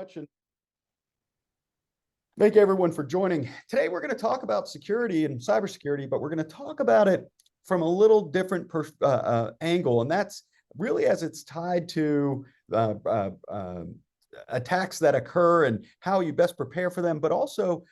much, and thank everyone for joining. Today, we're going to talk about security and cybersecurity, but we're going to talk about it from a little different angle, and that's really as it's tied to attacks that occur and how you best prepare for them, but also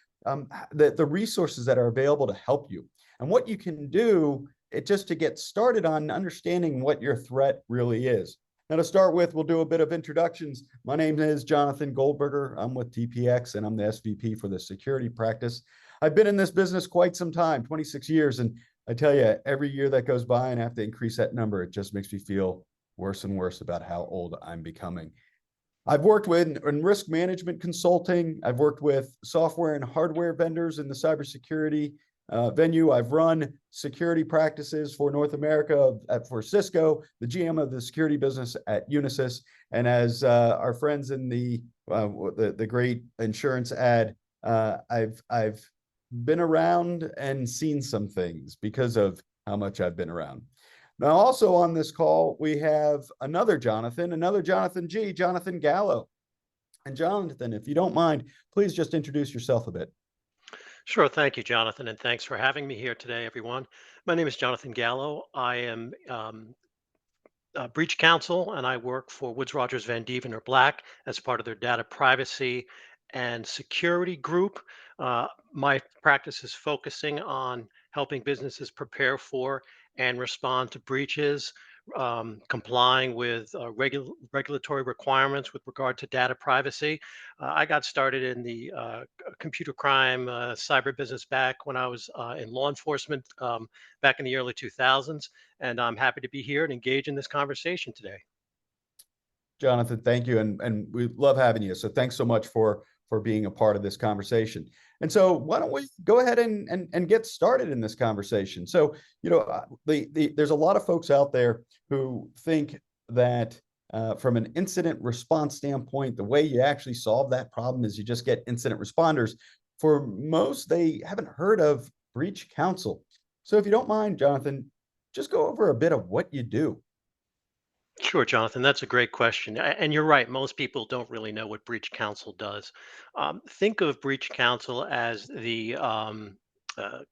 the resources that are available to help you and what you can do just to get started on understanding what your threat really is. Now, to start with, we'll do a bit of introductions. My name is Jonathan Goldberger. I'm with TPX, and I'm the SVP for the Security Practice. I've been in this business quite some time, 26 years, and I tell you, every year that goes by and I have to increase that number, it just makes me feel worse and worse about how old I'm becoming. I've worked in risk management consulting. I've worked with software and hardware vendors in the cybersecurity venue. I've run security practices for North America for Cisco, the GM of the security business at Unisys, and as our friends in the great insurance ad, I've been around and seen some things because of how much I've been around. Now, also on this call, we have another Jonathan G, Jonathan Gallo. And Jonathan, if you don't mind, please just introduce yourself a bit. Sure. Thank you, Jonathan, and thanks for having me here today, everyone. My name is Jonathan Gallo. I am breach counsel, and I work for Woods Rogers Vandeventer Black as part of their data privacy and security group. My practice is focusing on helping businesses prepare for and respond to breaches, complying with regulatory requirements with regard to data privacy. I got started in the computer crime cyber business back when I was in law enforcement back in the early 2000s, and I'm happy to be here and engage in this conversation today. Jonathan, thank you, and we love having you. So thanks so much for being a part of this conversation. And so why don't we go ahead and get started in this conversation? So, there's a lot of folks out there who think that from an incident response standpoint, the way you actually solve that problem is you just get incident responders. For most, they haven't heard of breach counsel. So if you don't mind, Jonathan, just go over a bit of what you do. Sure, Jonathan, that's a great question. And you're right, most people don't really know what breach counsel does. Think of breach counsel as the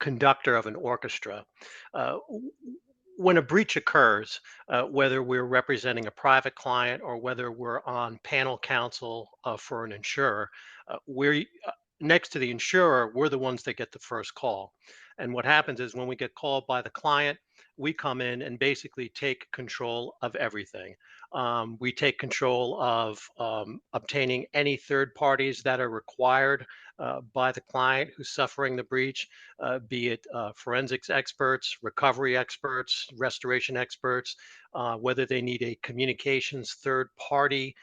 conductor of an orchestra. W- when a breach occurs, whether we're representing a private client or whether we're on panel counsel for an insurer, we're next to the insurer, we're the ones that get the first call. And what happens is when we get called by the client, we come in and basically take control of everything. We take control of obtaining any third parties that are required by the client who's suffering the breach, be it forensics experts, recovery experts, restoration experts, whether they need a communications third party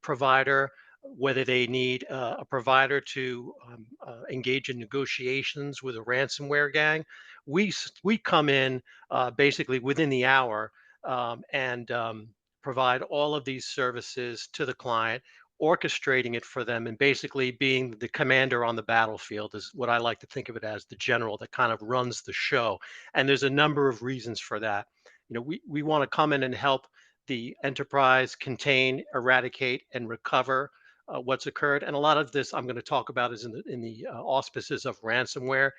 provider, whether they need a provider to engage in negotiations with a ransomware gang. We come in basically within the hour and provide all of these services to the client, orchestrating it for them, and basically being the commander on the battlefield is what I like to think of it as, the general that kind of runs the show. And there's a number of reasons for that. We want to come in and help the enterprise contain, eradicate, and recover what's occurred. And a lot of this I'm going to talk about is in the auspices of ransomware.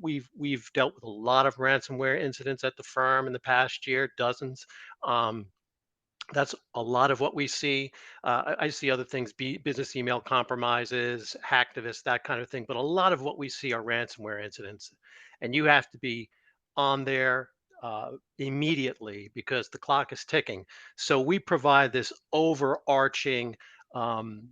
We've dealt with a lot of ransomware incidents at the firm in the past year, dozens. Um, that's a lot of what we see. I see other things, business email compromises, hacktivists, that kind of thing. But a lot of what we see are ransomware incidents, and you have to be on there immediately because the clock is ticking. So we provide this overarching um,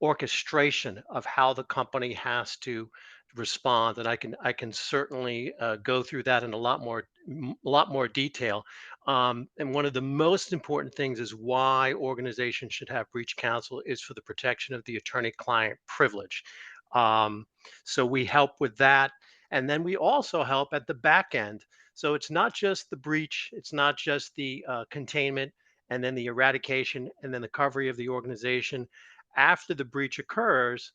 orchestration of how the company has to respond, and I can certainly go through that in a lot more detail. And one of the most important things is why organizations should have breach counsel is for the protection of the attorney-client privilege. Um, so we help with that, and then we also help at the back end. So it's not just the breach, it's not just the containment, and then the eradication, and then the recovery of the organization. After the breach occurs,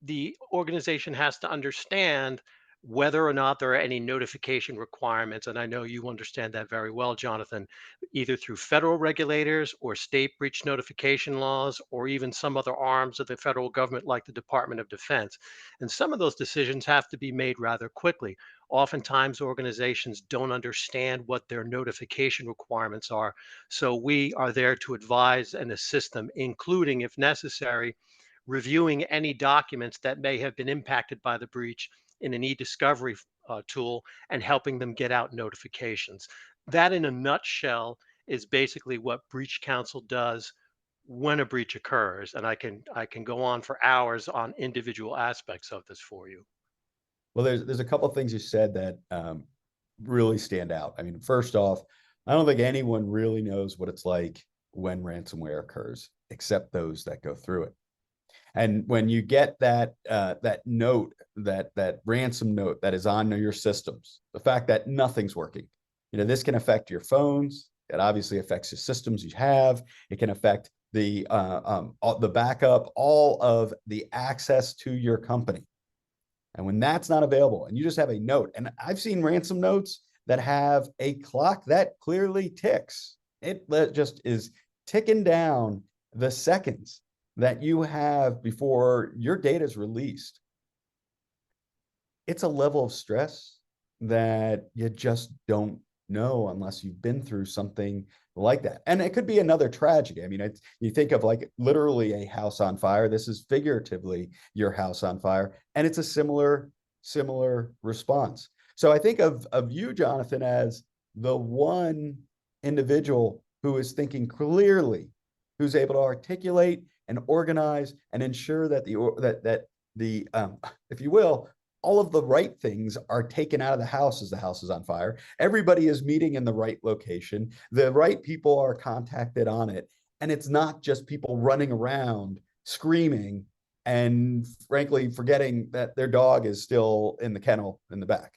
the organization has to understand whether or not there are any notification requirements. And I know you understand that very well, Jonathan, either through federal regulators or state breach notification laws, or even some other arms of the federal government like the Department of Defense. And some of those decisions have to be made rather quickly. Oftentimes, organizations don't understand what their notification requirements are. So we are there to advise and assist them, including, if necessary, reviewing any documents that may have been impacted by the breach in an e-discovery tool and helping them get out notifications. That, in a nutshell, is basically what Breach Counsel does when a breach occurs. And I can go on for hours on individual aspects of this for you. Well, there's a couple of things you said that really stand out. I mean, first off, I don't think anyone really knows what it's like when ransomware occurs, except those that go through it. And when you get that that note, that ransom note that is on your systems, the fact that nothing's working, this can affect your phones. It obviously affects the systems you have. It can affect the backup, all of the access to your company. And when that's not available, and you just have a note, and I've seen ransom notes that have a clock that clearly ticks. It just is ticking down the seconds that you have before your data is released. It's a level of stress that you just don't know unless you've been through something like that. And it could be another tragedy. I mean, you think of like literally a house on fire. This is figuratively your house on fire, and it's a similar response. So I think of you, Jonathan, as the one individual who is thinking clearly, who's able to articulate and organize and ensure that the if you will, all of the right things are taken out of the house as the house is on fire. Everybody is meeting in the right location. The right people are contacted on it. And it's not just people running around screaming and frankly forgetting that their dog is still in the kennel in the back.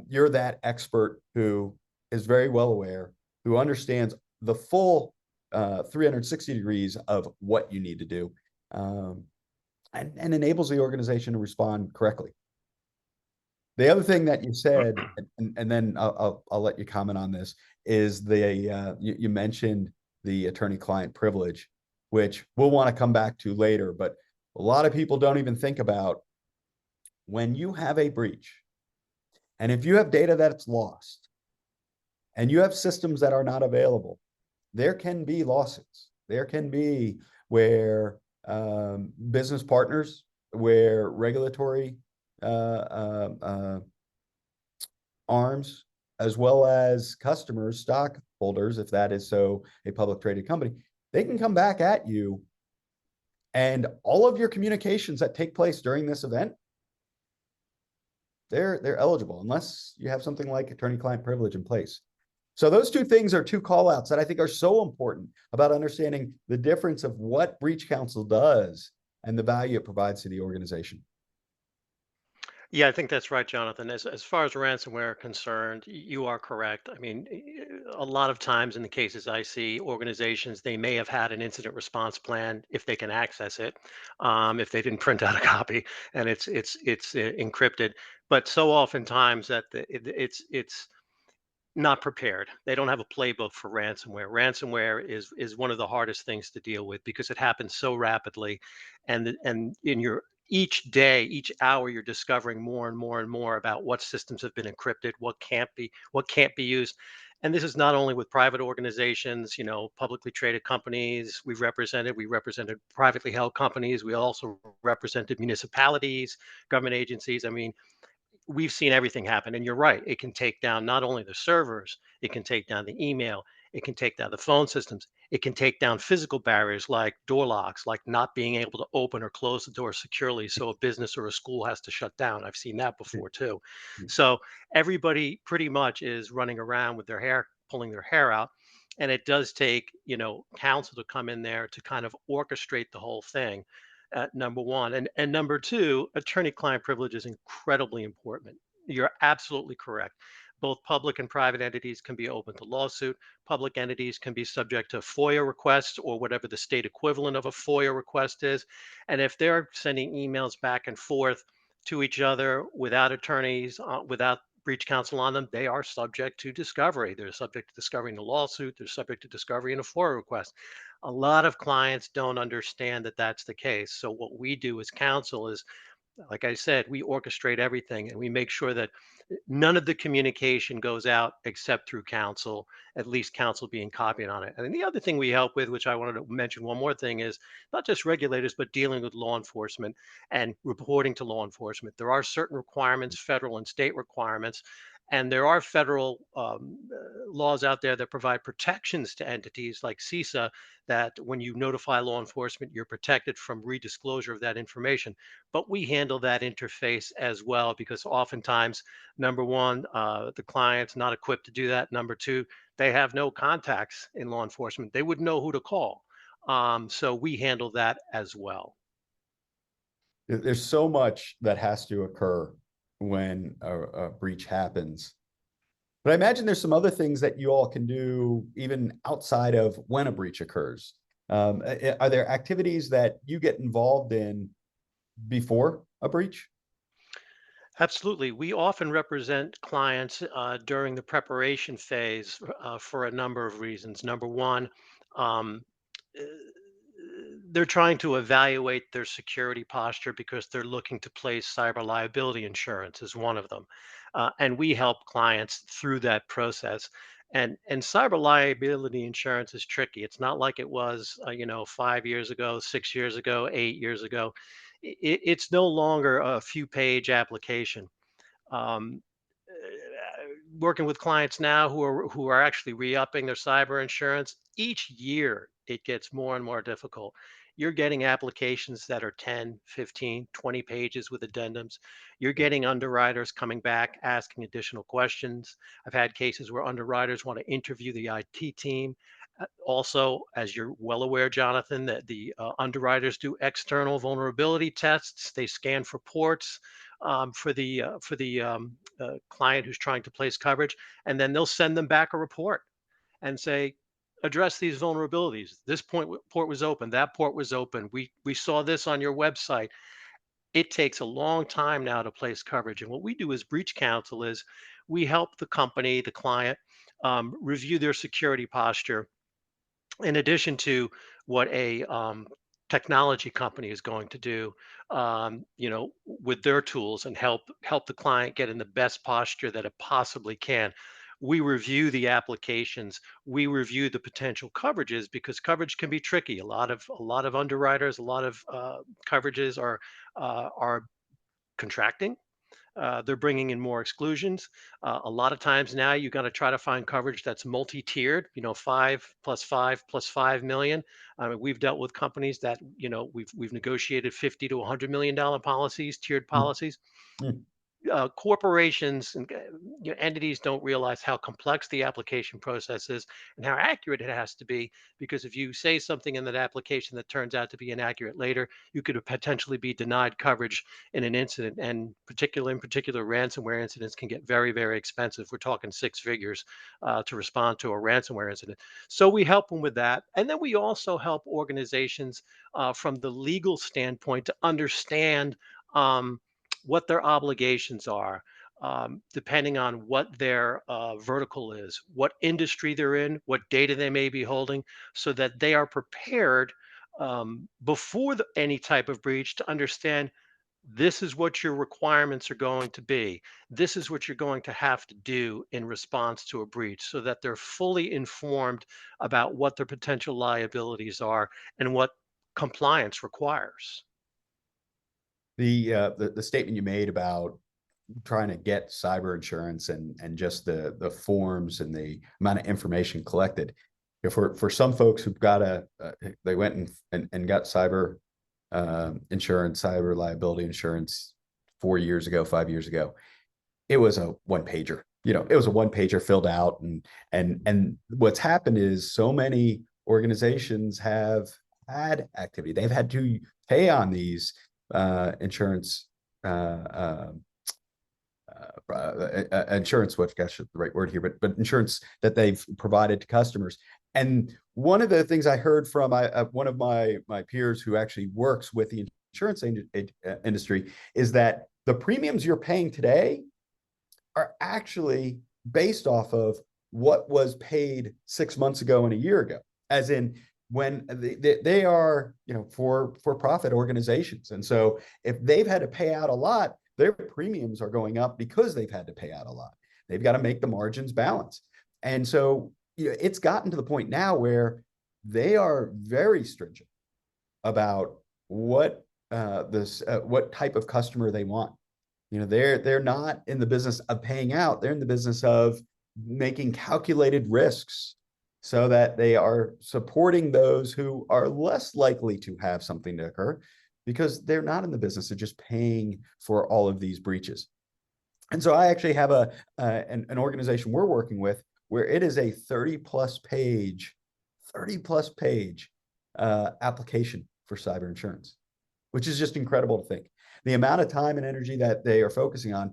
You're that expert who is very well aware, who understands the full 360 degrees of what you need to do, and enables the organization to respond correctly. The other thing that you said, and then I'll let you comment on this, is you mentioned the attorney-client privilege, which we'll want to come back to later, but a lot of people don't even think about when you have a breach, and if you have data that's lost, and you have systems that are not available, there can be lawsuits. There can be where business partners, where regulatory arms, as well as customers, stockholders, if that is so a public traded company, they can come back at you, and all of your communications that take place during this event, they're eligible unless you have something like attorney-client privilege in place. So those two things are two call outs that I think are so important about understanding the difference of what Breach Counsel does and the value it provides to the organization. Yeah, I think that's right, Jonathan. As far as ransomware are concerned, you are correct. I mean, a lot of times in the cases I see, organizations, they may have had an incident response plan if they can access it, if they didn't print out a copy and it's encrypted. But so oftentimes that it's not prepared. They don't have a playbook for ransomware. Ransomware is one of the hardest things to deal with because it happens so rapidly, and in your each day, each hour, you're discovering more and more and more about what systems have been encrypted, what can't be used. And this is not only with private organizations, publicly traded companies we represented privately held companies. We also represented municipalities, government agencies. I mean, we've seen everything happen. And you're right, it can take down not only the servers, it can take down the email, it can take down the phone systems, it can take down physical barriers like door locks, like not being able to open or close the door securely so a business or a school has to shut down. I've seen that before too. So everybody pretty much is running around with their hair, pulling their hair out. And it does take, counsel to come in there to kind of orchestrate the whole thing, number one. And number two, attorney-client privilege is incredibly important. You're absolutely correct. Both public and private entities can be open to lawsuit. Public entities can be subject to FOIA requests or whatever the state equivalent of a FOIA request is. And if they're sending emails back and forth, to each other without attorneys, without breach counsel on them, they are subject to discovery. They're subject to discovery in a lawsuit. They're subject to discovery in a FOIA request. A lot of clients don't understand that that's the case. So what we do as counsel is, like I said, we orchestrate everything and we make sure that none of the communication goes out except through counsel, at least counsel being copied on it. And then the other thing we help with, which I wanted to mention one more thing, is not just regulators, but dealing with law enforcement and reporting to law enforcement. There are certain requirements, federal and state requirements, and there are federal laws out there that provide protections to entities like CISA, that when you notify law enforcement, you're protected from redisclosure of that information. But we handle that interface as well, because oftentimes, number one, the client's not equipped to do that. Number two, they have no contacts in law enforcement. They wouldn't know who to call. So we handle that as well. There's so much that has to occur when a breach happens. But I imagine there's some other things that you all can do even outside of when a breach occurs. Are there activities that you get involved in before a breach? Absolutely. We often represent clients during the preparation phase for a number of reasons. Number one, um, uh, they're trying to evaluate their security posture because they're looking to place cyber liability insurance as one of them. And we help clients through that process. And cyber liability insurance is tricky. It's not like it was, 5 years ago, 6 years ago, 8 years ago. It's no longer a few page application. um, Working with clients now who are actually re-upping their cyber insurance, each year it gets more and more difficult. You're getting applications that are 10, 15, 20 pages with addendums. You're getting underwriters coming back asking additional questions. I've had cases where underwriters want to interview the IT team. Also, as you're well aware, Jonathan, that the underwriters do external vulnerability tests. They scan for ports for the client who's trying to place coverage, and then they'll send them back a report and say, address these vulnerabilities. This port was open. That port was open. We saw this on your website. It takes a long time now to place coverage. And what we do as breach counsel is we help the company, the client, review their security posture in addition to what a technology company is going to do, with their tools, and help the client get in the best posture that it possibly can. We review the applications, we review the potential coverages, because coverage can be tricky. A lot of underwriters, a lot of coverages are contracting. They're bringing in more exclusions. A lot of times now you got to try to find coverage that's multi-tiered, 5 plus 5 plus 5 million. I mean, we've dealt with companies that, we've negotiated 50 to $100 million policies, tiered Mm, policies. mm. Corporations and entities don't realize how complex the application process is and how accurate it has to be. Because if you say something in that application that turns out to be inaccurate later, you could potentially be denied coverage in an incident. And in particular, ransomware incidents can get very, very expensive. We're talking six figures to respond to a ransomware incident. So we help them with that, and then we also help organizations from the legal standpoint to understand. What their obligations are, depending on what their vertical is, what industry they're in, what data they may be holding, so that they are prepared before any type of breach to understand this is what your requirements are going to be. This is what you're going to have to do in response to a breach, so that they're fully informed about what their potential liabilities are and what compliance requires. The statement you made about trying to get cyber insurance and just the forms and the amount of information collected. For some folks who've got they went and got cyber insurance, cyber liability insurance 4 years ago, 5 years ago, it was a one pager. It was a one pager filled out, and what's happened is so many organizations have had activity. They've had to pay on these insurance insurance, what gosh, the right word here, but insurance that they've provided to customers. And one of the things I heard from one of my peers who actually works with the insurance industry is that The premiums you're paying today are actually based off of what was paid 6 months ago and a year ago, as in when they are, for profit organizations. And so if they've had to pay out a lot, their premiums are going up because they've had to pay out a lot. They've got to make the margins balance. And so, it's gotten to the point now where they are very stringent about what type of customer they want. They're not in the business of paying out. They're in the business of making calculated risks so that they are supporting those who are less likely to have something to occur, because they're not in the business of just paying for all of these breaches. And so I actually have an organization we're working with where it is a 30 plus page application for cyber insurance, which is just incredible to think. The amount of time and energy that they are focusing on,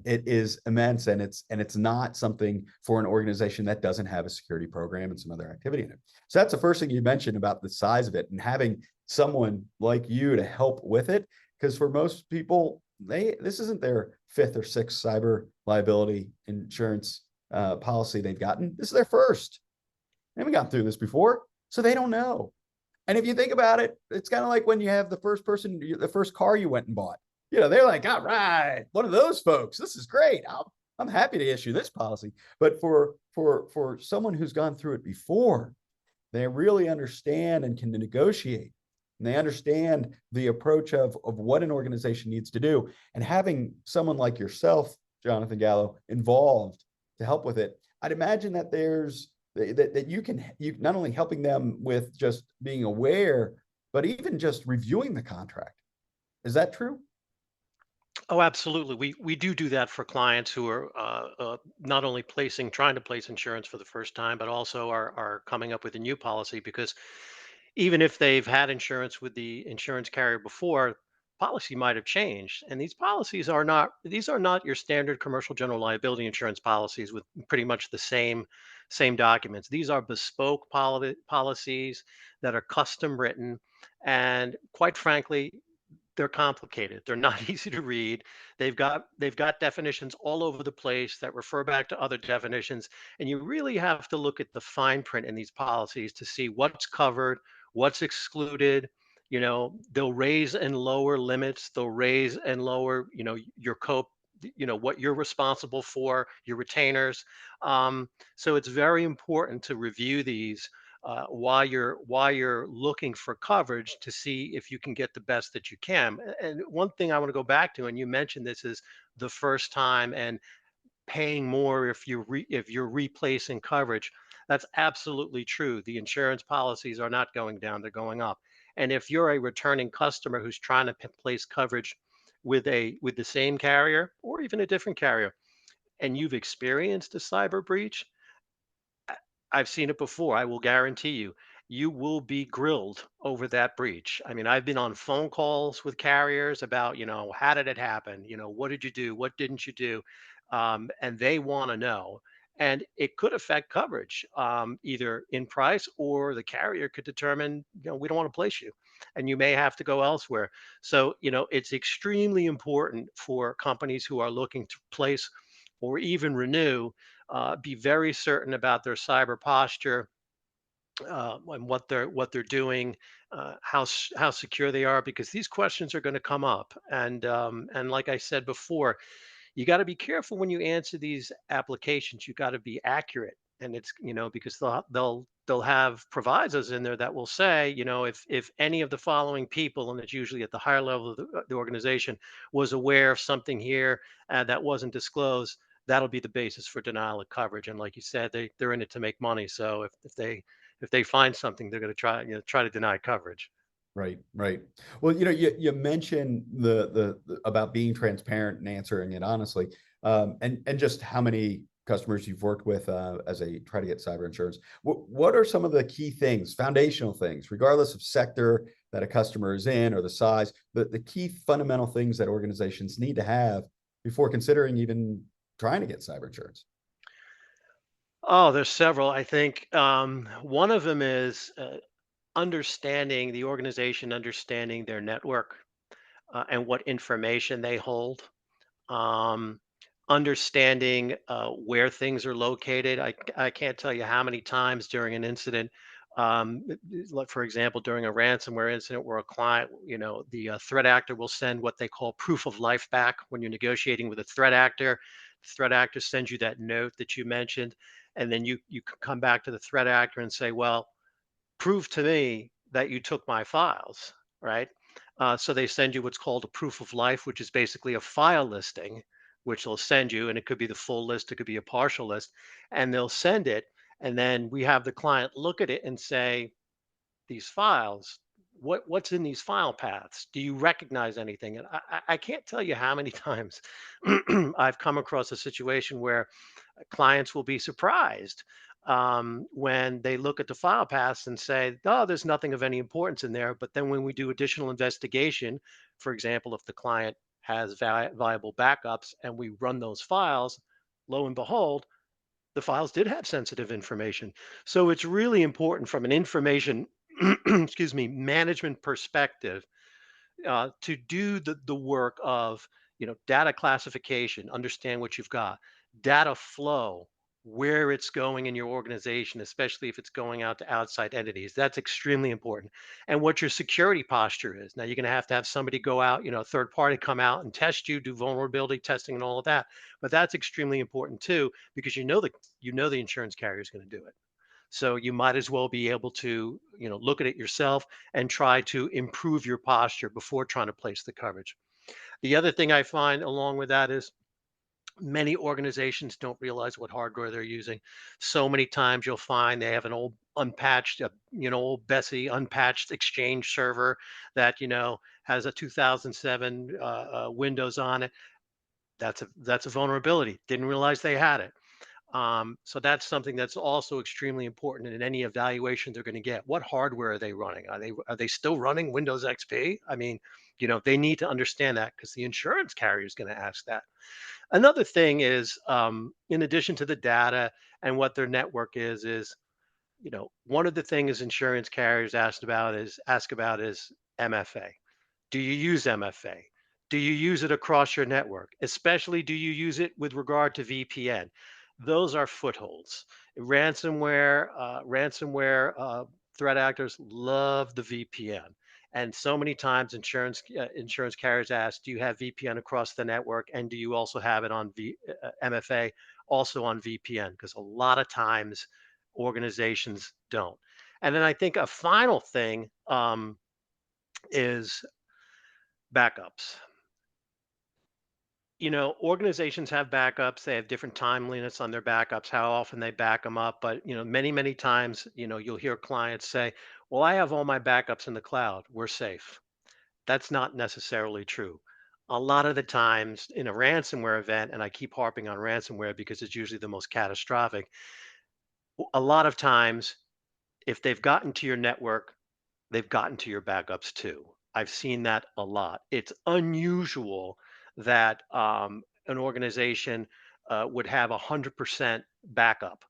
it is immense, and it's not something for an organization that doesn't have a security program and some other activity in it. So that's the first thing you mentioned about the size of it and having someone like you to help with it, because for most people, this isn't their fifth or sixth cyber liability insurance policy they've gotten. This is their first. They haven't gone through this before, so they don't know. And if you think about it, it's kind of like when you have the first car you went and bought. They're like, all right, one of those folks. This is great. I'm happy to issue this policy. But for someone who's gone through it before, they really understand and can negotiate. And they understand the approach of what an organization needs to do. And having someone like yourself, Jonathan Gallo, involved to help with it, I'd imagine that that you not only helping them with just being aware, but even just reviewing the contract. Is that true? Oh, absolutely. We do that for clients who are not only trying to place insurance for the first time, but also are coming up with a new policy, because even if they've had insurance with the insurance carrier before, policy might have changed. And these are not your standard commercial general liability insurance policies with pretty much the same documents. These are bespoke policies that are custom written, and quite frankly, they're complicated. They're not easy to read. They've got definitions all over the place that refer back to other definitions, and you really have to look at the fine print in these policies to see what's covered, what's excluded. They'll raise and lower limits. They'll raise and lower, your cope, what you're responsible for, your retainers. So it's very important to review these while you're looking for coverage to see if you can get the best that you can. And one thing I want to go back to, and you mentioned this, is the first time and paying more if you're replacing coverage. That's absolutely true. The insurance policies are not going down; they're going up. And if you're a returning customer who's trying to place coverage with the same carrier or even a different carrier, and you've experienced a cyber breach, I- I've seen it before. I will guarantee you, you will be grilled over that breach. I mean, I've been on phone calls with carriers about, how did it happen? What did you do? What didn't you do? And they want to know. And it could affect coverage, either in price, or the carrier could determine, we don't want to place you and you may have to go elsewhere. So, it's extremely important for companies who are looking to place or even renew, be very certain about their cyber posture, and what they're doing, how secure they are, because these questions are going to come up. And like I said before, you got to be careful when you answer these applications. You got to be accurate, and it's because they'll have provisos in there that will say, if any of the following people, and it's usually at the higher level of the organization, was aware of something here that wasn't disclosed, that'll be the basis for denial of coverage. And like you said, they're in it to make money. So if they find something, they're going to try to deny coverage. Right, right. Well, you mentioned the about being transparent and answering it honestly, and just how many customers you've worked with as they try to get cyber insurance. What are some of the key things, foundational things, regardless of sector that a customer is in or the size, the key fundamental things that organizations need to have before considering even trying to get cyber insurance? Oh, there's several. I think one of them is understanding the organization, understanding their network. and what information they hold. um, Understanding where things are located. I can't tell you how many times during an incident, like for example, during a ransomware incident where a client, the threat actor will send what they call proof of life back when you're negotiating with a threat actor. The threat actor sends you that note that you mentioned, and then you can come back to the threat actor and say, well, prove to me that you took my files, right? So they send you what's called a proof of life, which is basically a file listing, which they'll send you, and it could be the full list, it could be a partial list, and they'll send it, and then we have the client look at it and say, these files, what's in these file paths? Do you recognize anything? And I can't tell you how many times I've come across a situation where clients will be surprised when they look at the file paths and say, oh, there's nothing of any importance in there. But then when we do additional investigation, for example, if the client has viable backups and we run those files, lo and behold, the files did have sensitive information. So it's really important from an information, excuse me, management perspective, to do the work of, data classification, understand what you've got, data flow, where it's going in your organization, especially if it's going out to outside entities. That's extremely important. And what your security posture is. Now you're going to have somebody go out, a third party come out and test you, do vulnerability testing and all of that. But that's extremely important too, because the insurance carrier is going to do it. So you might as well be able to, look at it yourself and try to improve your posture before trying to place the coverage. The other thing I find along with that is many organizations don't realize what hardware they're using. So many times you'll find they have an old unpatched, old Bessie unpatched Exchange server that, has a 2007 Windows on it. That's a vulnerability. Didn't realize they had it. So that's something that's also extremely important in any evaluation they're going to get. What hardware are they running? Are they still running Windows XP? I mean, they need to understand that because the insurance carrier is going to ask that. Another thing is, in addition to the data and what their network is, one of the things insurance carriers ask about is MFA. Do you use MFA? Do you use it across your network? Especially, do you use it with regard to VPN? Those are footholds. Ransomware threat actors love the VPN, and so many times insurance carriers ask, "Do you have VPN across the network, and do you also have it on MFA, also on VPN?" Because a lot of times organizations don't. And then I think a final thing is backups. Organizations have backups. They have different timeliness on their backups, how often they back them up. But, many, many times, you'll hear clients say, well, I have all my backups in the cloud. We're safe. That's not necessarily true. A lot of the times in a ransomware event, and I keep harping on ransomware because it's usually the most catastrophic, a lot of times, if they've gotten to your network, they've gotten to your backups too. I've seen that a lot. It's unusual that an organization would have 100% backup.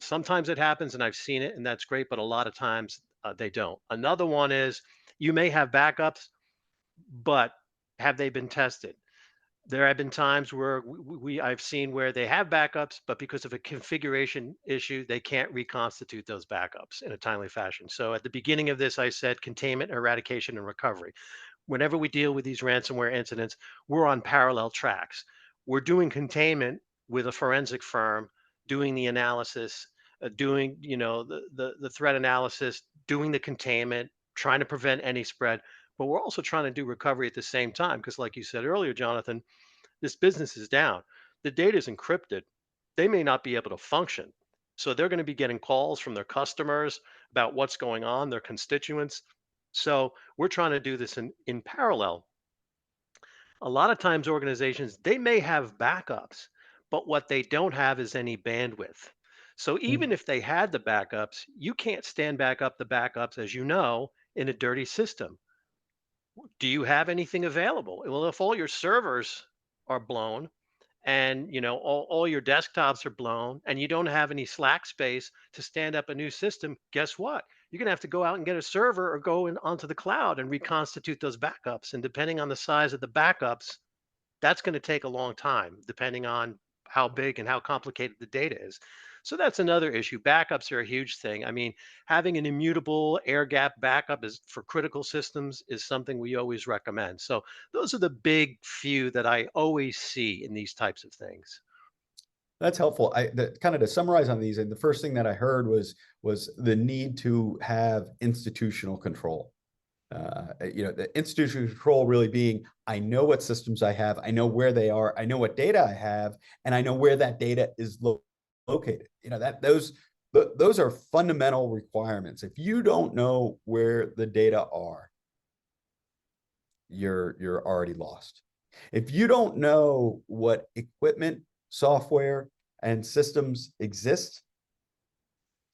Sometimes it happens, and I've seen it, and that's great. But a lot of times they don't. Another one is you may have backups, but have they been tested? There have been times where I've seen where they have backups, but because of a configuration issue, they can't reconstitute those backups in a timely fashion. So at the beginning of this, I said containment, eradication, and recovery. Whenever we deal with these ransomware incidents, we're on parallel tracks. We're doing containment with a forensic firm, doing the analysis, doing the threat analysis, doing the containment, trying to prevent any spread. But we're also trying to do recovery at the same time because, like you said earlier, Jonathan, this business is down. The data is encrypted. They may not be able to function. So they're going to be getting calls from their customers about what's going on, their constituents. So we're trying to do this in parallel. A lot of times organizations, they may have backups, but what they don't have is any bandwidth. So even Mm. if they had the backups, you can't stand back up the backups, as you know, in a dirty system. Do you have anything available? Well, if all your servers are blown, and all your desktops are blown and you don't have any slack space to stand up a new system, guess what? you're going to have to go out and get a server or go onto the cloud and reconstitute those backups. And depending on the size of the backups, that's going to take a long time, depending on how big and how complicated the data is. So that's another issue. Backups are a huge thing. I mean, having an immutable air gap backup is for critical systems is something we always recommend. So those are the big few that I always see in these types of things. That's helpful. Kind of to summarize on these, and the first thing that I heard was the need to have institutional control. The institutional control really being, I know what systems I have, I know where they are, I know what data I have, and I know where that data is located. Those are fundamental requirements. If you don't know where the data are, you're already lost. If you don't know what equipment, software, and systems exist,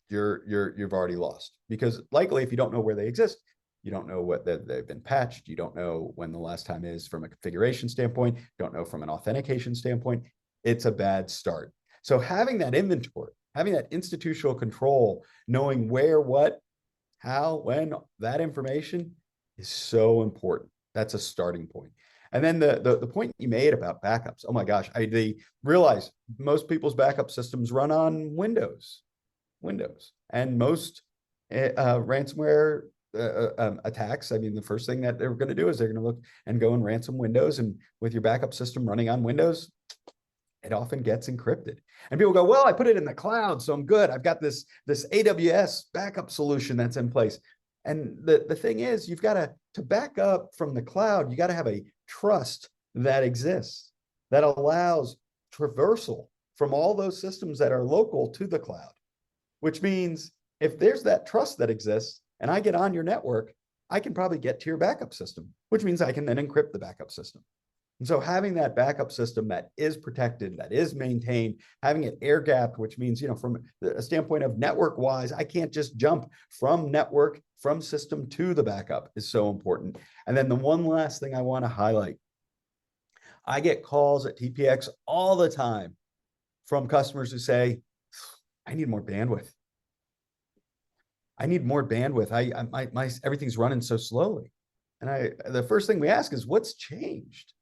you've already lost. Because likely, if you don't know where they exist, you don't know what they've been patched. You don't know when the last time is from a configuration standpoint. You don't know from an authentication standpoint. It's a bad start. So having that inventory, having that institutional control, knowing where, what, how, when, that information is so important. That's a starting point. And then the point you made about backups, oh my gosh, I realize most people's backup systems run on Windows, and most ransomware attacks. I mean, the first thing that they're going to do is they're going to look and go and ransom Windows, and with your backup system running on Windows, it often gets encrypted. And people go, well, I put it in the cloud, so I'm good. I've got this AWS backup solution that's in place. And the thing is, you've got to back up from the cloud, you got to have a trust that exists that allows traversal from all those systems that are local to the cloud, which means if there's that trust that exists and I get on your network, I can probably get to your backup system, which means I can then encrypt the backup system. And so having that backup system that is protected, that is maintained, having it air gapped, which means, from a standpoint of network wise, I can't just jump from system to the backup, is so important. And then the one last thing I want to highlight, I get calls at TPX all the time from customers who say, I need more bandwidth. I need more bandwidth. My everything's running so slowly. And the first thing we ask is, what's changed?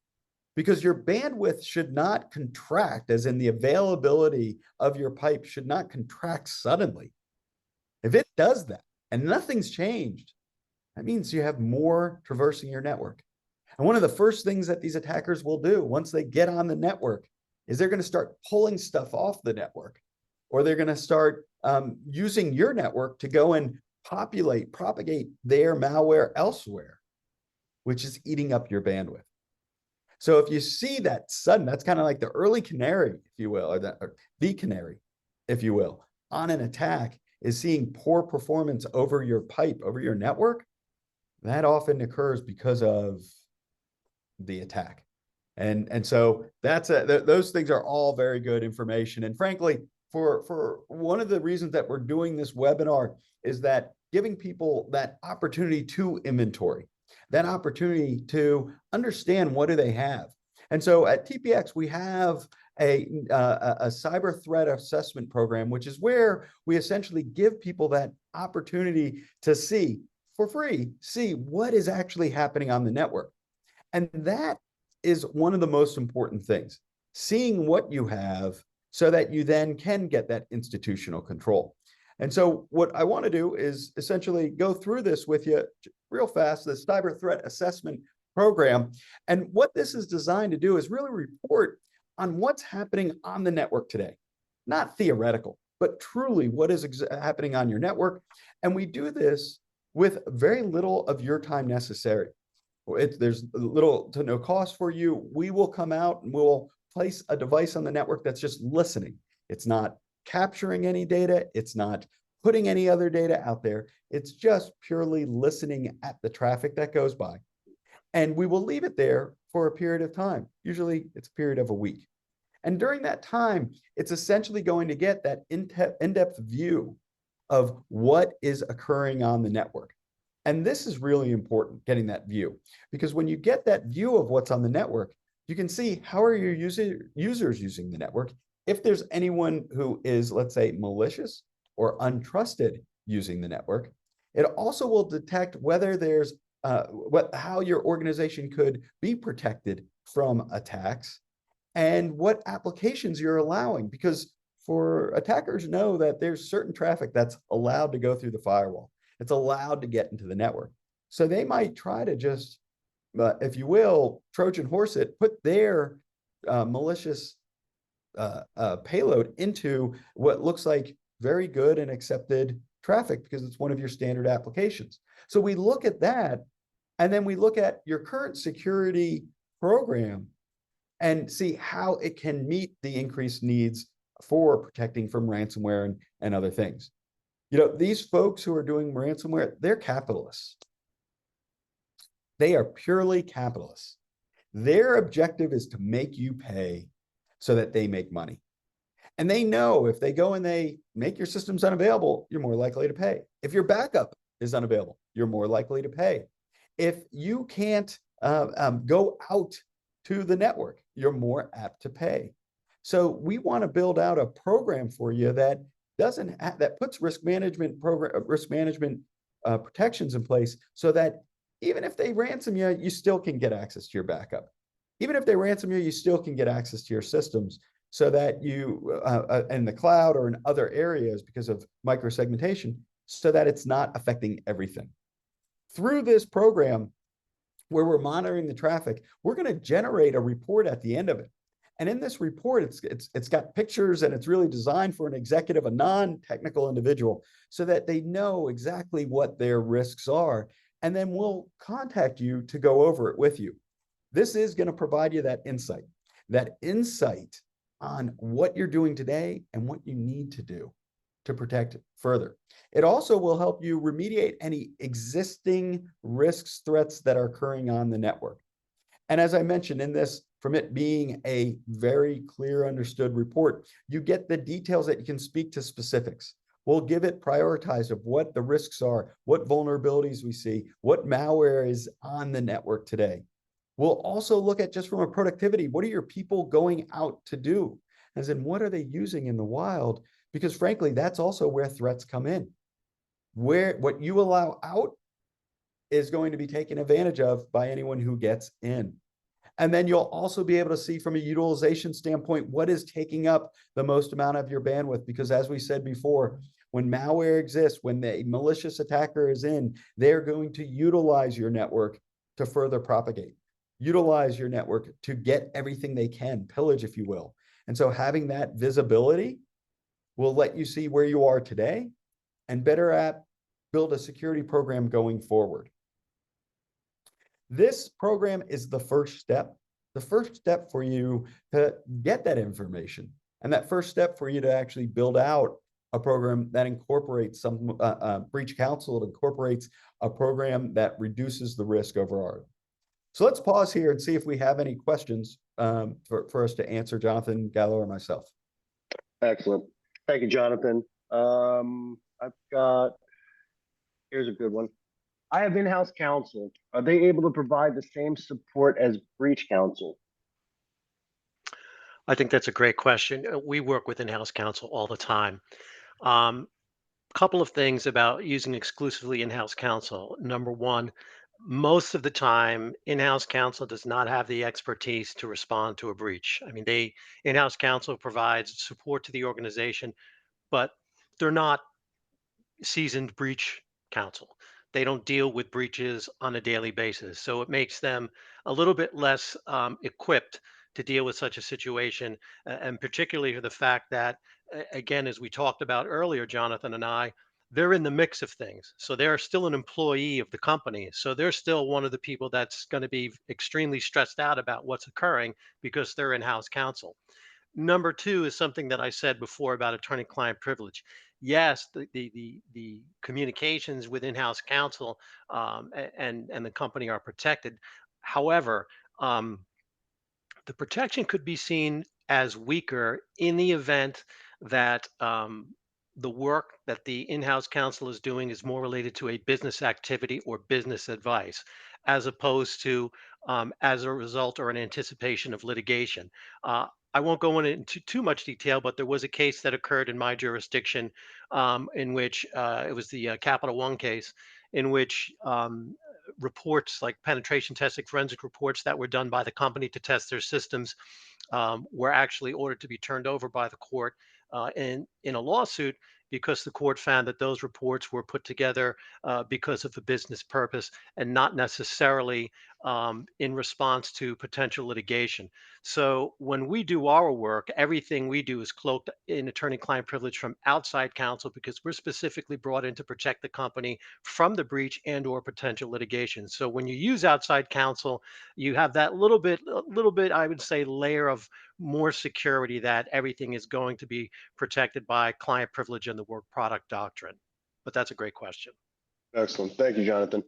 Because your bandwidth should not contract, as in the availability of your pipe should not contract suddenly. If it does that and nothing's changed, that means you have more traversing your network. And one of the first things that these attackers will do once they get on the network is they're going to start pulling stuff off the network, or they're going to start using your network to go and propagate their malware elsewhere, which is eating up your bandwidth. So if you see that sudden, that's kind of like the early canary, if you will, or the canary, if you will, on an attack, is seeing poor performance over your pipe, over your network. That often occurs because of the attack. And so those things are all very good information. And frankly, for one of the reasons that we're doing this webinar is that giving people that opportunity to inventory, that opportunity to understand what do they have. And so at TPX, we have a cyber threat assessment program, which is where we essentially give people that opportunity to see for free, see what is actually happening on the network. And that is one of the most important things, seeing what you have so that you then can get that institutional control. And so what I want to do is essentially go through this with you real fast, the cyber threat assessment program. And what this is designed to do is really report on what's happening on the network today. Not theoretical, but truly what is happening on your network. And we do this with very little of your time necessary. There's little to no cost for you. We will come out and we'll place a device on the network that's just listening. It's not capturing any data. It's not putting any other data out there. It's just purely listening at the traffic that goes by. And we will leave it there for a period of time. Usually it's a period of a week. And during that time, it's essentially going to get that in-depth view of what is occurring on the network. And this is really important, getting that view, because when you get that view of what's on the network, you can see how are your users using the network. If there's anyone who is, let's say, malicious or untrusted using the network, It also will detect whether there's how your organization could be protected from attacks and what applications you're allowing, because for attackers know that there's certain traffic that's allowed to go through the firewall. It's allowed to get into the network. So they might try to just, if you will, Trojan horse it, put their malicious payload into what looks like very good and accepted traffic because it's one of your standard applications. So we look at that, and then we look at your current security program and see how it can meet the increased needs for protecting from ransomware and other things. These folks who are doing ransomware, they're capitalists. They are purely capitalists. Their objective is to make you pay so that they make money. And they know if they go and they make your systems unavailable, you're more likely to pay. If your backup is unavailable, you're more likely to pay. If you can't go out to the network, you're more apt to pay. So we want to build out a program for you that that puts risk management protections in place so that even if they ransom you, you still can get access to your backup. Even if they ransom you, you still can get access to your systems so that you in the cloud or in other areas because of microsegmentation, so that it's not affecting everything. Through this program, where we're monitoring the traffic, we're going to generate a report at the end of it. And in this report, it's got pictures and it's really designed for an executive, a non-technical individual, so that they know exactly what their risks are. And then we'll contact you to go over it with you. This is going to provide you that insight on what you're doing today and what you need to do to protect further. It also will help you remediate any existing risks, threats that are occurring on the network. And as I mentioned in this, from it being a very clear, understood report, you get the details that you can speak to specifics. We'll give it prioritized of what the risks are, what vulnerabilities we see, what malware is on the network today. We'll also look at, just from a productivity, what are your people going out to do? As in, what are they using in the wild? Because frankly, that's also where threats come in. Where what you allow out is going to be taken advantage of by anyone who gets in. And then you'll also be able to see from a utilization standpoint, what is taking up the most amount of your bandwidth. Because as we said before, when malware exists, when the malicious attacker is in, they're going to utilize your network to further propagate, utilize your network to get everything they can, pillage, if you will. And so having that visibility will let you see where you are today and better at build a security program going forward. This program is the first step for you to get that information, and that first step for you to actually build out a program that incorporates some breach counsel, that incorporates a program that reduces the risk overall. So let's pause here and see if we have any questions for us to answer, Jonathan, Gallo, or myself. Excellent. Thank you, Jonathan. Here's a good one. I have in-house counsel. Are they able to provide the same support as breach counsel? I think that's a great question. We work with in-house counsel all the time. Couple of things about using exclusively in-house counsel. Number one, most of the time, in-house counsel does not have the expertise to respond to a breach. I mean, in-house counsel provides support to the organization, but they're not seasoned breach counsel. They don't deal with breaches on a daily basis. So it makes them a little bit less equipped to deal with such a situation. And particularly the fact that, again, as we talked about earlier, Jonathan and I, they're in the mix of things. So they're still an employee of the company. So they're still one of the people that's going to be extremely stressed out about what's occurring because they're in-house counsel. Number two is something that I said before about attorney-client privilege. Yes, the communications with in-house counsel and the company are protected. However, the protection could be seen as weaker in the event that the work that the in-house counsel is doing is more related to a business activity or business advice, as opposed to as a result or an anticipation of litigation. I won't go into too much detail, but there was a case that occurred in my jurisdiction in which it was the Capital One case, in which reports like penetration testing, forensic reports that were done by the company to test their systems were actually ordered to be turned over by the court in a lawsuit because the court found that those reports were put together because of a business purpose and not necessarily in response to potential litigation. So when we do our work, everything we do is cloaked in attorney-client privilege from outside counsel because we're specifically brought in to protect the company from the breach and/or potential litigation. So when you use outside counsel, you have that little bit, I would say, layer of more security that everything is going to be protected by client privilege and the work product doctrine. But that's a great question. Excellent. Thank you, Jonathan.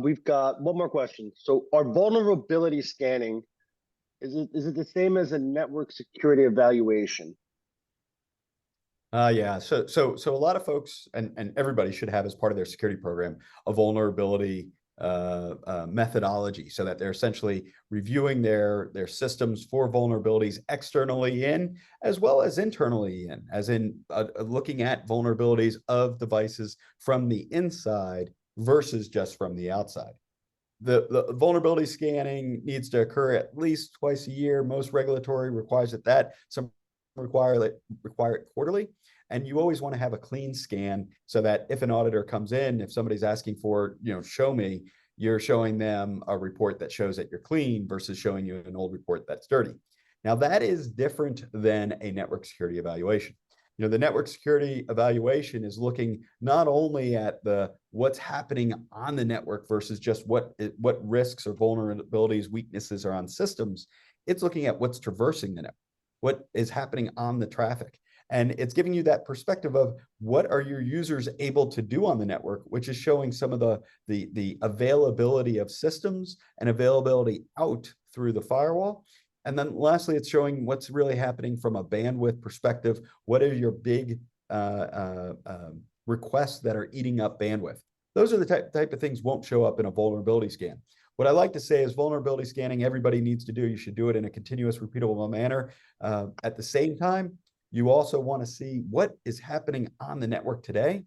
We've got one more question. So are vulnerability scanning, is it the same as a network security evaluation? Yeah. So a lot of folks and everybody should have as part of their security program a vulnerability methodology, so that they're essentially reviewing their systems for vulnerabilities externally in as well as internally in, as in looking at vulnerabilities of devices from the inside versus just from the outside. The vulnerability scanning needs to occur at least twice a year. Most regulatory requires that. Some require it quarterly. And you always want to have a clean scan so that if an auditor comes in, if somebody's asking for, show me, you're showing them a report that shows that you're clean versus showing you an old report that's dirty. Now, that is different than a network security evaluation. The network security evaluation is looking not only at what's happening on the network versus just what risks or vulnerabilities, weaknesses are on systems. It's looking at what's traversing the network, what is happening on the traffic. And it's giving you that perspective of what are your users able to do on the network, which is showing some of the availability of systems and availability out through the firewall. And then lastly, it's showing what's really happening from a bandwidth perspective. What are your big requests that are eating up bandwidth? Those are the type of things won't show up in a vulnerability scan. What I like to say is vulnerability scanning, everybody needs to do. You should do it in a continuous, repeatable manner. At the same time, you also want to see what is happening on the network today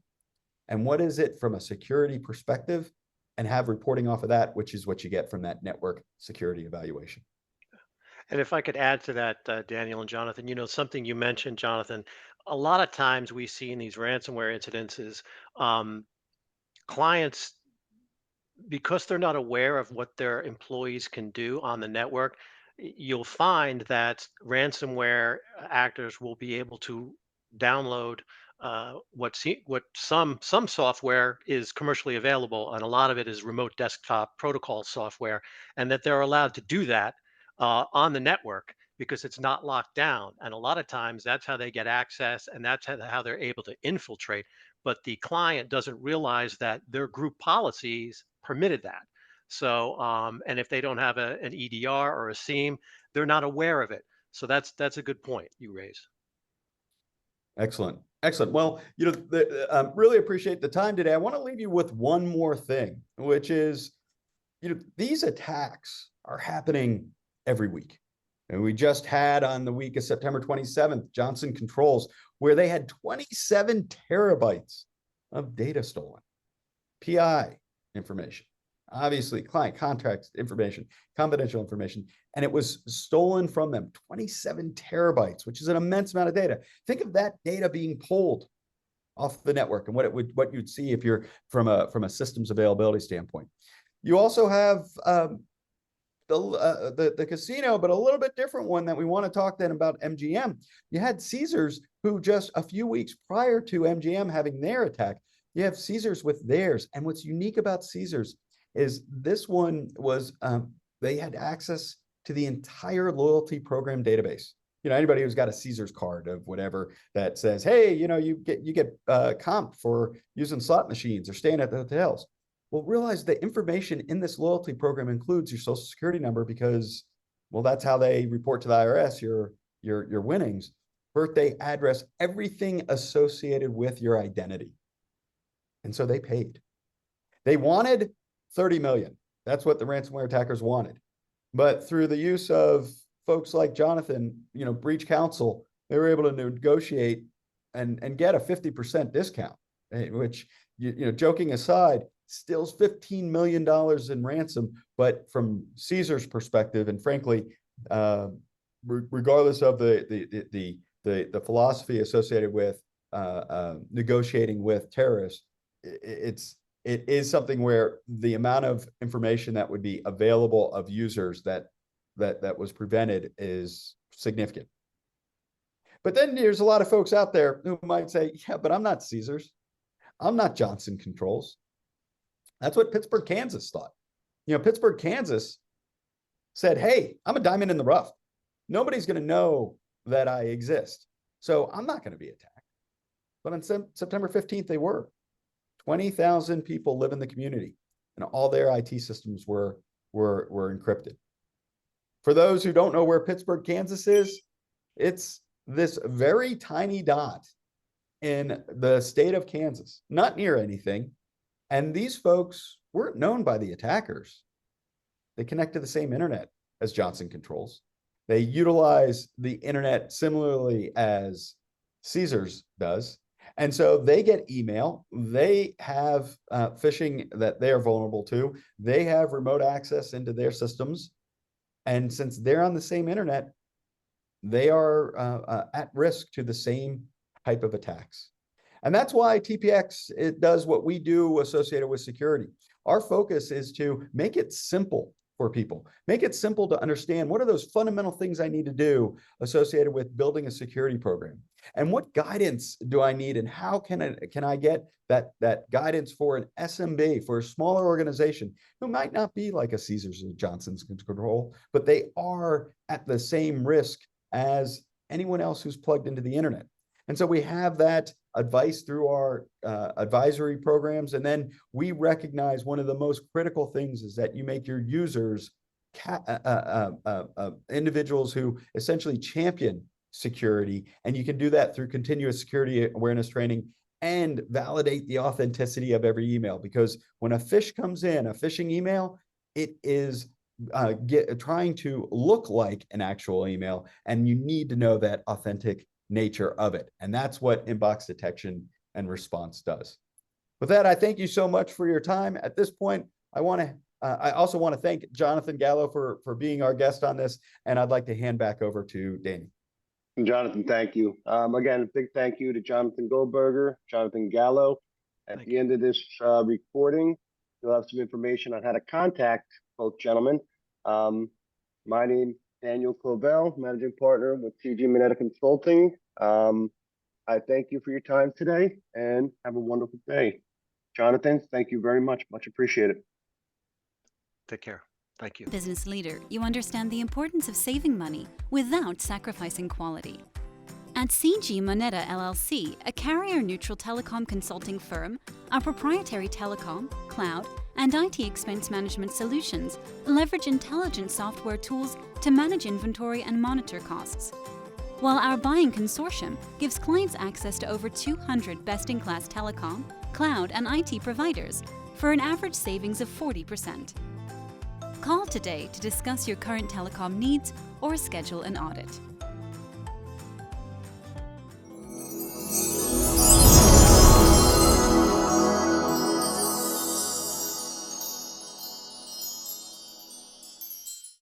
and what is it from a security perspective, and have reporting off of that, which is what you get from that network security evaluation. And if I could add to that, Daniel and Jonathan, something you mentioned, Jonathan, a lot of times we see in these ransomware incidences, clients, because they're not aware of what their employees can do on the network, you'll find that ransomware actors will be able to download what some software is commercially available, and a lot of it is remote desktop protocol software, and that they're allowed to do that on the network because it's not locked down. And a lot of times that's how they get access, and that's how they're able to infiltrate. But the client doesn't realize that their group policies permitted that. So, and if they don't have an EDR or a SIEM, they're not aware of it. So that's a good point you raise. Excellent. Excellent. Well, really appreciate the time today. I want to leave you with one more thing, which is, these attacks are happening every week. And we just had on the week of September 27th, Johnson Controls, where they had 27 terabytes of data stolen, PI information, obviously client contract information, confidential information, and it was stolen from them, 27 terabytes, which is an immense amount of data. Think of that data being pulled off the network and what you'd see if you're from a systems availability standpoint. You also have the casino, but a little bit different one that we want to talk then about MGM. You had Caesars, who just a few weeks prior to MGM having their attack, you have Caesars with theirs. And what's unique about Caesars is this one was they had access to the entire loyalty program database. Anybody who's got a Caesars card of whatever that says, hey, you get comp for using slot machines or staying at the hotels. Well, realize the information in this loyalty program includes your social security number because, well, that's how they report to the IRS your winnings, birthday, address, everything associated with your identity. And so they paid. They wanted 30 million. That's what the ransomware attackers wanted. But through the use of folks like Jonathan, breach counsel, they were able to negotiate and get a 50% discount, which, joking aside, steals $15 million in ransom. But from Caesar's perspective, and frankly, regardless of the philosophy associated with negotiating with terrorists, it is something where the amount of information that would be available of users that was prevented is significant. But then there's a lot of folks out there who might say, yeah, but I'm not Caesars. I'm not Johnson Controls. That's what Pittsburgh, Kansas thought. Pittsburgh, Kansas said, hey, I'm a diamond in the rough. Nobody's going to know that I exist. So I'm not going to be attacked. But on September 15th, they were. 20,000 people live in the community, and all their IT systems were encrypted. For those who don't know where Pittsburgh, Kansas is, it's this very tiny dot in the state of Kansas, not near anything. And these folks weren't known by the attackers. They connect to the same internet as Johnson Controls. They utilize the internet similarly as Caesars does. And so they get email, they have phishing that they're vulnerable to, they have remote access into their systems. And since they're on the same internet, they are at risk to the same type of attacks. And that's why TPX, it does what we do associated with security. Our focus is to make it simple for people, make it simple to understand what are those fundamental things I need to do associated with building a security program. And what guidance do I need, and how can I get that guidance for an SMB, for a smaller organization who might not be like a Caesars or Johnson's Control, but they are at the same risk as anyone else who's plugged into the internet. And so we have that advice through our advisory programs. And then we recognize one of the most critical things is that you make your users individuals who essentially champion security. And you can do that through continuous security awareness training and validate the authenticity of every email. Because when a phish comes in, a phishing email, it is trying to look like an actual email. And you need to know that authentic nature of it. And that's what inbox detection and response does. With that, I thank you so much for your time. At this point, I also want to thank Jonathan Gallo for being our guest on this. And I'd like to hand back over to Danny. Jonathan, thank you. Again, a big thank you to Jonathan Goldberger, Jonathan Gallo. At the end of this recording, you'll have some information on how to contact both gentlemen. My name Daniel Clovell, Managing Partner with TG Mineta Consulting. I thank you for your time today and have a wonderful day. Jonathan, thank you very much. Much appreciated. Take care. Thank you. Business leader, you understand the importance of saving money without sacrificing quality. At CG Moneta LLC, a carrier-neutral telecom consulting firm, our proprietary telecom, cloud, and IT expense management solutions leverage intelligent software tools to manage inventory and monitor costs. While our buying consortium gives clients access to over 200 best-in-class telecom, cloud, and IT providers for an average savings of 40%. Call today to discuss your current telecom needs or schedule an audit.